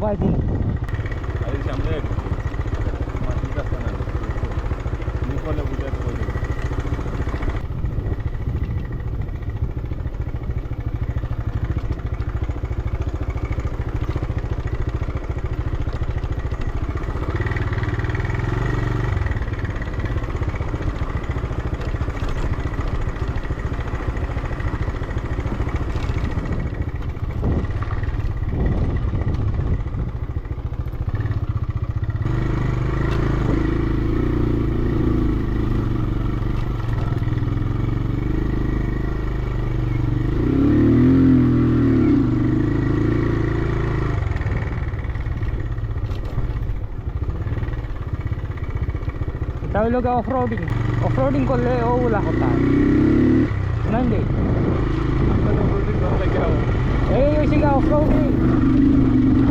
উপায় দিন আরে সামনে মাটি রাস্তা না নিকলে বুঝাতে বলি তাহলে লোকে অফরোডিং করলে ওগুলা কথা নাই রে এই হয়েছে গা অফরোডিং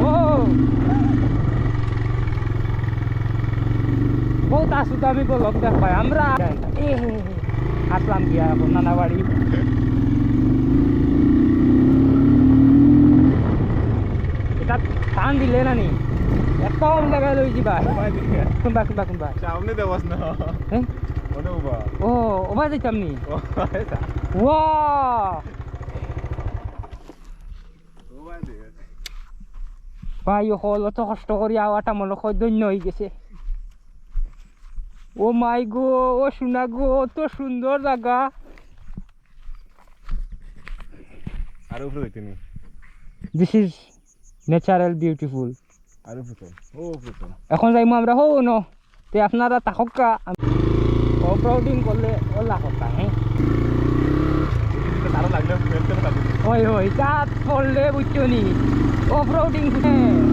ও বহুত আসু তো আমি লগ দেখ পাই আমরা আসলাম গিয়া এখন নানা বাড়ি এটা টান দিলে না নি একদম জায়গায় লই যাবা কোনবা কোনবা কোনবা সামনে দেবাস না হ্যাঁ ওনে বাবা ও ওবা যাইতাম নি ও এটা ওয়া ও বান্দে ভাই হল অত কষ্ট করি আওয়াটা মনে হয় ধন্য হয়ে গেছে ও মাই গো ও সোনা গো তো সুন্দর জায়গা আর উপরে হইতেনি দিস ইজ ন্যাচারাল বিউটিফুল আর উপরে ও উপরে এখন যাইমু আমরা হো ন তে আপনারা তাহকা অফরোডিং করলে ওলা কথা হ্যাঁ তারা লাগলে ফেলতে লাগবে ওই ওই যা পড়লে বুঝছো নি অফরোডিং হ্যাঁ